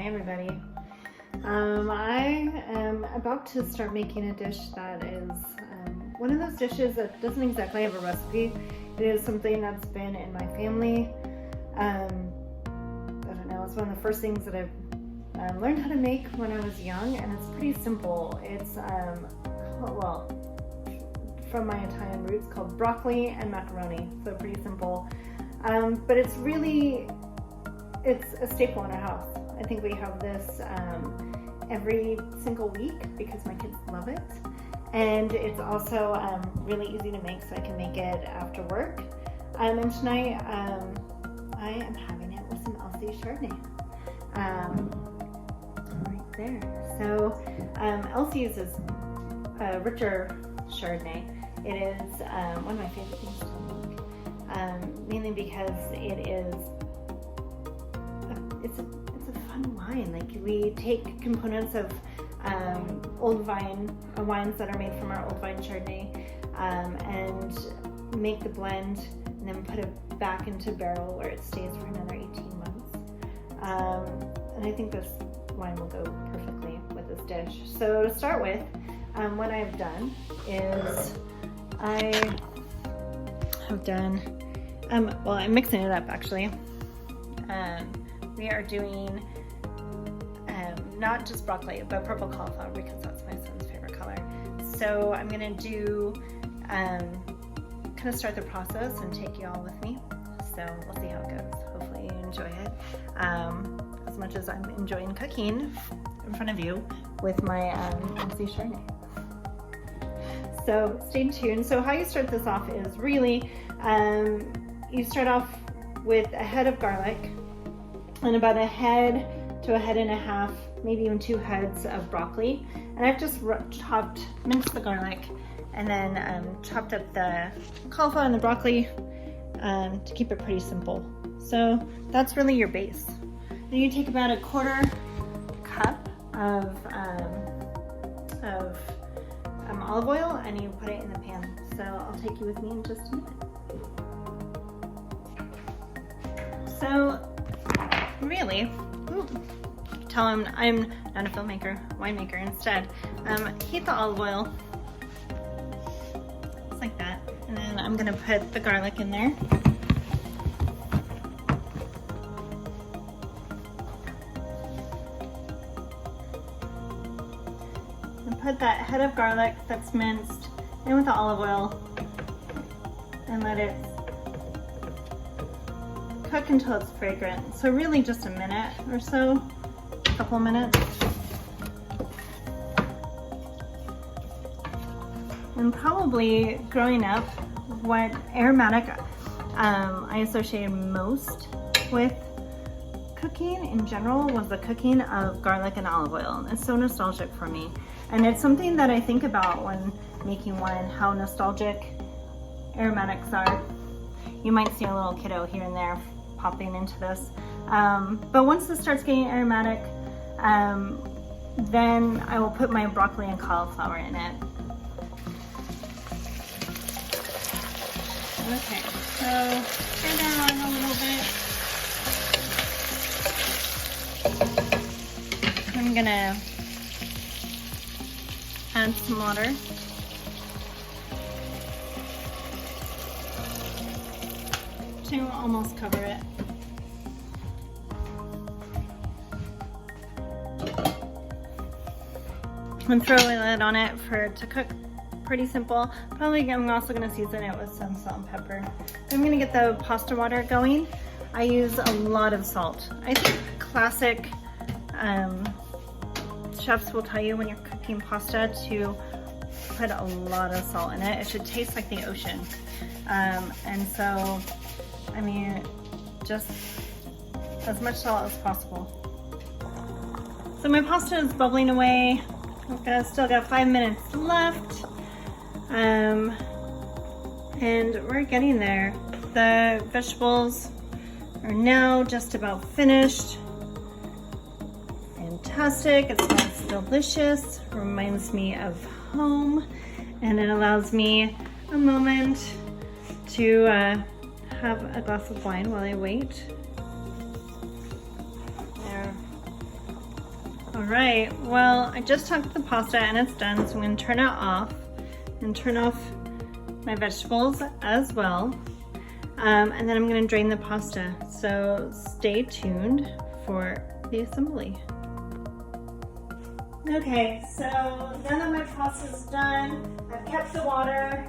everybody. I am about to start making a dish that is one of those dishes that doesn't exactly have a recipe. It is something that's been in my family. I don't know, it's one of the first things that I've learned how to make when I was young, and it's pretty simple. It's, well, from my Italian roots, called broccoli and macaroni, so pretty simple. But it's a staple in our house. I think we have this every single week because my kids love it. And it's also really easy to make, so I can make it after work. And tonight I am having it with some Elsie Chardonnay. Right there. So Elsie's is a richer Chardonnay. It is one of my favorite things to make, mainly because it's a fun wine. Like, we take components of old wines that are made from our old vine Chardonnay, and make the blend, and then put it back into barrel where it stays for another 18 months. And I think this wine will go perfectly with this dish. So to start with, what I've done is I'm mixing it up actually. We are doing not just broccoli, but purple cauliflower because that's my son's favorite color. So I'm gonna do, kind of start the process and take you all with me. So we'll see how it goes. Hopefully you enjoy it as much as I'm enjoying cooking in front of you with my Elsie Chardonnay. So stay tuned. So how you start this off is really, you start off with a head of garlic and about a head to a head and a half, maybe even 2 heads of broccoli. And I've just minced the garlic, and then chopped up the cauliflower and the broccoli to keep it pretty simple. So that's really your base. Then you take about a 1/4 cup of olive oil, and you put it in the pan. So I'll take you with me in just a minute. So really, tell him I'm not a filmmaker, winemaker instead. Heat the olive oil, just like that. And then I'm gonna put the garlic in there. And put that head of garlic that's minced in with the olive oil and let it cook until it's fragrant. So really just a minute or so, a couple minutes. And probably growing up, what aromatic I associated most with cooking in general was the cooking of garlic and olive oil. It's so nostalgic for me. And it's something that I think about when making wine, how nostalgic aromatics are. You might see a little kiddo here and there popping into this. But once this starts getting aromatic, then I will put my broccoli and cauliflower in it. Okay, so turn that on a little bit. I'm gonna add some water. To almost cover it. And throw a lid on it for it to cook. Pretty simple. Probably I'm also going to season it with some salt and pepper. I'm going to get the pasta water going. I use a lot of salt. I think classic chefs will tell you when you're cooking pasta to put a lot of salt in it. It should taste like the ocean. And so, I mean, just as much salt as possible. So my pasta is bubbling away. I've still got 5 minutes left. And we're getting there. The vegetables are now just about finished. Fantastic, it smells delicious. Reminds me of home. And it allows me a moment to have a glass of wine while I wait. There right, well, I just took the pasta and it's done, so I'm gonna turn it off and turn off my vegetables as well. And then I'm gonna drain the pasta. So stay tuned for the assembly. Okay, so now that my pasta's done, I've kept the water.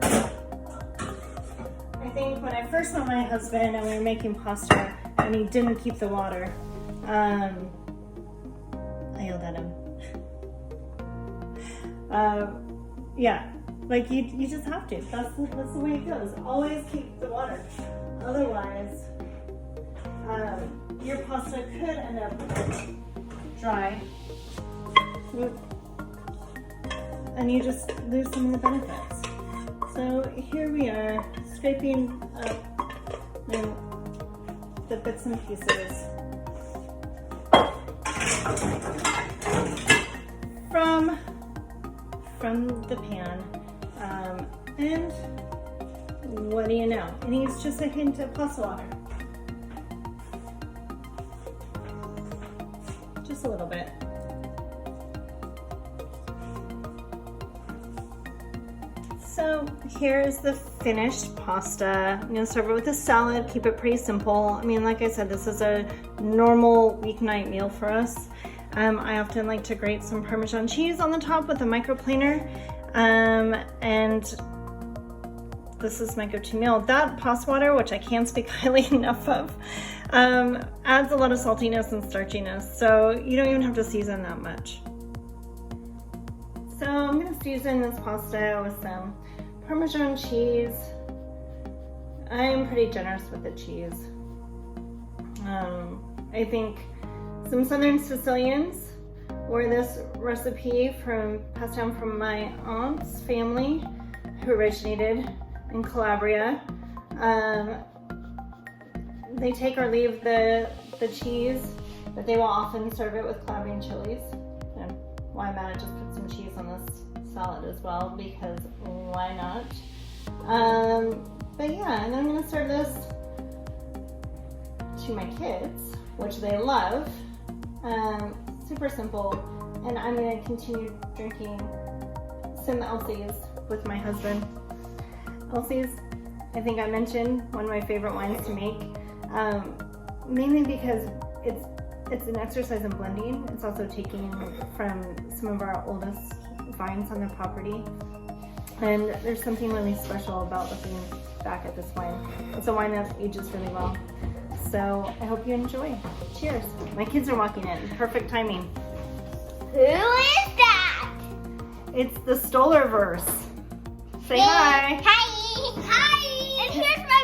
I think when I first met my husband and we were making pasta and he didn't keep the water, I yelled at him. Yeah, like you just have to. That's the way it goes. Always keep the water. Otherwise, your pasta could end up dry, and you just lose some of the benefits. So here we are, scraping up the bits and pieces from the pan, and what do you know? It needs just a hint of pasta water, just a little bit. So here's the finished pasta. I'm gonna serve it with a salad, keep it pretty simple. I mean, like I said, this is a normal weeknight meal for us. I often like to grate some Parmesan cheese on the top with a microplaner. And this is my go-to meal. That pasta water, which I can't speak highly enough of, adds a lot of saltiness and starchiness. So you don't even have to season that much. So I'm gonna season this pasta with some Parmesan cheese. I'm pretty generous with the cheese. I think some Southern Sicilians wore this recipe passed down from my aunt's family who originated in Calabria. They take or leave the cheese, but they will often serve it with Calabrian chilies. And why not just put some cheese on this salad as well, because why not? But yeah, and I'm gonna serve this to my kids, which they love. Super simple. And I'm gonna continue drinking some Elsie's with my husband. Elsie's, I think I mentioned, one of my favorite wines to make, mainly because it's an exercise in blending. It's also taking from some of our oldest vines on the property. And there's something really special about looking back at this wine. It's a wine that ages really well. So I hope you enjoy. Cheers. My kids are walking in. Perfect timing. Who is that? It's the Stolarverse. Say hi. Hi. Hi. And here's my